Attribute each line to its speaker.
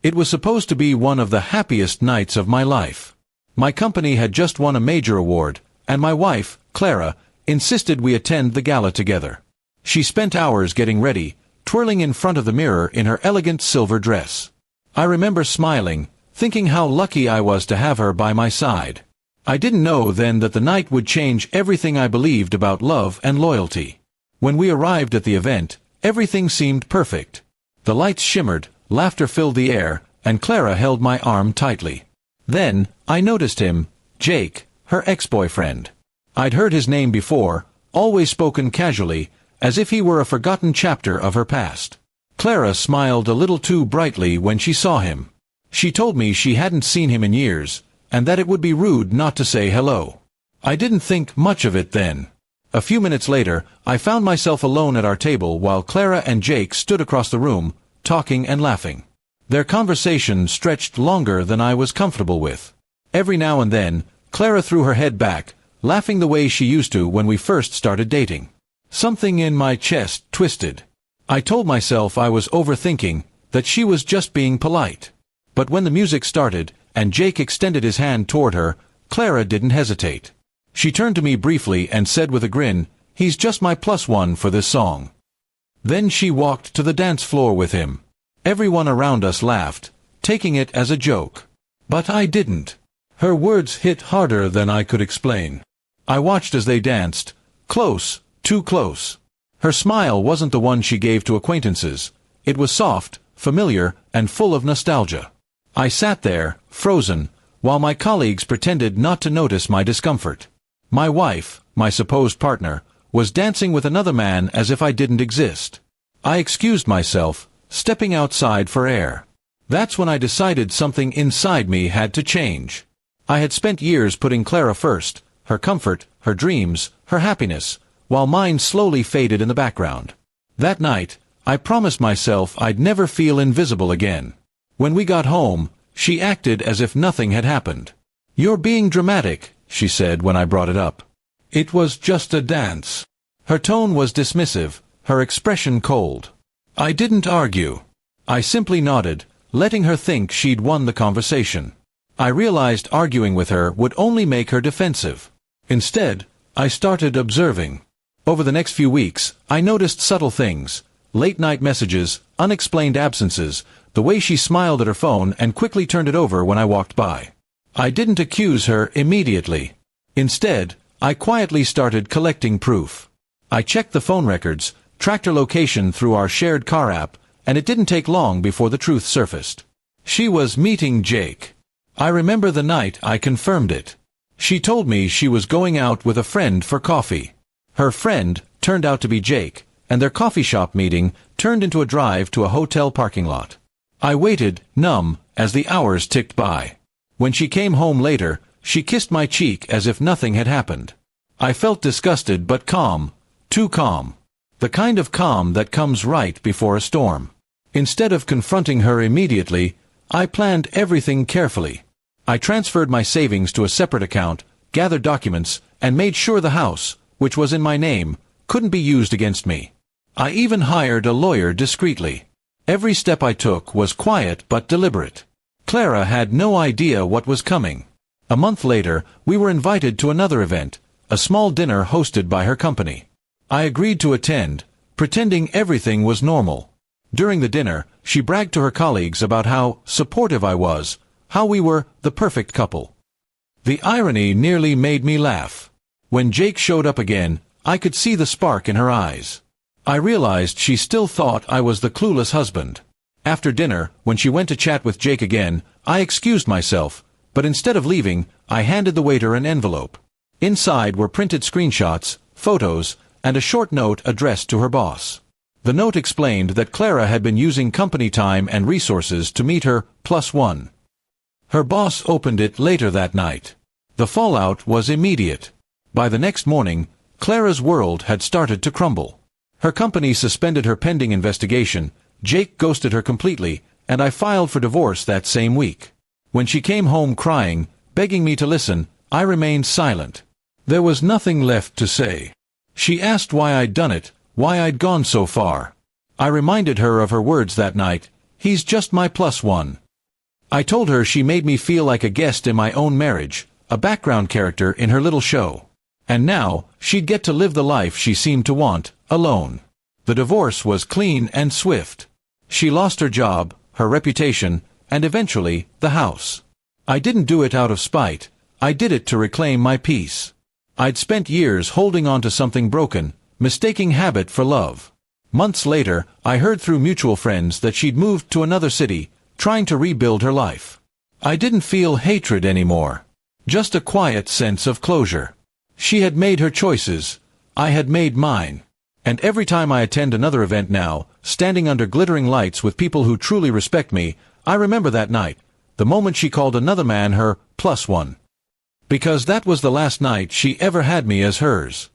Speaker 1: It was supposed to be one of the happiest nights of my life. My company had just won a major award, and my wife, Clara, insisted we attend the gala together. She spent hours getting ready, twirling in front of the mirror in her elegant silver dress. I remember smiling, thinking how lucky I was to have her by my side. I didn't know then that the night would change everything I believed about love and loyalty. When we arrived at the event, everything seemed perfect. The lights shimmered, laughter filled the air, and Clara held my arm tightly. Then, I noticed him, Jake, her ex-boyfriend. I'd heard his name before, always spoken casually, as if he were a forgotten chapter of her past. Clara smiled a little too brightly when she saw him. She told me she hadn't seen him in years, and that it would be rude not to say hello. I didn't think much of it then. A few minutes later, I found myself alone at our table while Clara and Jake stood across the room, talking and laughing. Their conversation stretched longer than I was comfortable with. Every now and then, Clara threw her head back, laughing the way she used to when we first started dating. Something in my chest twisted. I told myself I was overthinking, that she was just being polite. But when the music started, and Jake extended his hand toward her, Clara didn't hesitate. She turned to me briefly and said with a grin, "He's just my +1 for this song." Then she walked to the dance floor with him. Everyone around us laughed, taking it as a joke. But I didn't. Her words hit harder than I could explain. I watched as they danced, close, too close. Her smile wasn't the one she gave to acquaintances. It was soft, familiar, and full of nostalgia. I sat there, frozen, while my colleagues pretended not to notice my discomfort. My wife, my supposed partner, was dancing with another man as if I didn't exist. I excused myself, stepping outside for air. That's when I decided something inside me had to change. I had spent years putting Clara first, her comfort, her dreams, her happiness, while mine slowly faded in the background. That night, I promised myself I'd never feel invisible again. When we got home, she acted as if nothing had happened. "You're being dramatic," she said when I brought it up. "It was just a dance." Her tone was dismissive, her expression cold. I didn't argue. I simply nodded, letting her think she'd won the conversation. I realized arguing with her would only make her defensive. Instead, I started observing. Over the next few weeks, I noticed subtle things: late-night messages, unexplained absences, the way she smiled at her phone and quickly turned it over when I walked by. I didn't accuse her immediately. Instead, I quietly started collecting proof. I checked the phone records, tracked her location through our shared car app, and it didn't take long before the truth surfaced. She was meeting Jake. I remember the night I confirmed it. She told me she was going out with a friend for coffee. Her friend turned out to be Jake, and their coffee shop meeting turned into a drive to a hotel parking lot. I waited, numb, as the hours ticked by. When she came home later, she kissed my cheek as if nothing had happened. I felt disgusted but calm, too calm. The kind of calm that comes right before a storm. Instead of confronting her immediately, I planned everything carefully. I transferred my savings to a separate account, gathered documents, and made sure the house, which was in my name, couldn't be used against me. I even hired a lawyer discreetly. Every step I took was quiet but deliberate. Clara had no idea what was coming. A month later, we were invited to another event, a small dinner hosted by her company. I agreed to attend, pretending everything was normal. During the dinner, she bragged to her colleagues about how supportive I was, how we were the perfect couple. The irony nearly made me laugh. When Jake showed up again, I could see the spark in her eyes. I realized she still thought I was the clueless husband. After dinner, when she went to chat with Jake again, I excused myself, but instead of leaving, I handed the waiter an envelope. Inside were printed screenshots, photos, and a short note addressed to her boss. The note explained that Clara had been using company time and resources to meet her +1. Her boss opened it later that night. The fallout was immediate. By the next morning, Clara's world had started to crumble. Her company suspended her pending investigation, Jake ghosted her completely, and I filed for divorce that same week. When she came home crying, begging me to listen, I remained silent. There was nothing left to say. She asked why I'd done it, why I'd gone so far. I reminded her of her words that night: "He's just my +1." I told her she made me feel like a guest in my own marriage, a background character in her little show. And now, she'd get to live the life she seemed to want, alone. The divorce was clean and swift. She lost her job, her reputation, and eventually, the house. I didn't do it out of spite, I did it to reclaim my peace. I'd spent years holding on to something broken, mistaking habit for love. Months later, I heard through mutual friends that she'd moved to another city, trying to rebuild her life. I didn't feel hatred anymore. Just a quiet sense of closure. She had made her choices, I had made mine. And every time I attend another event now, standing under glittering lights with people who truly respect me, I remember that night, the moment she called another man her +1. Because that was the last night she ever had me as hers.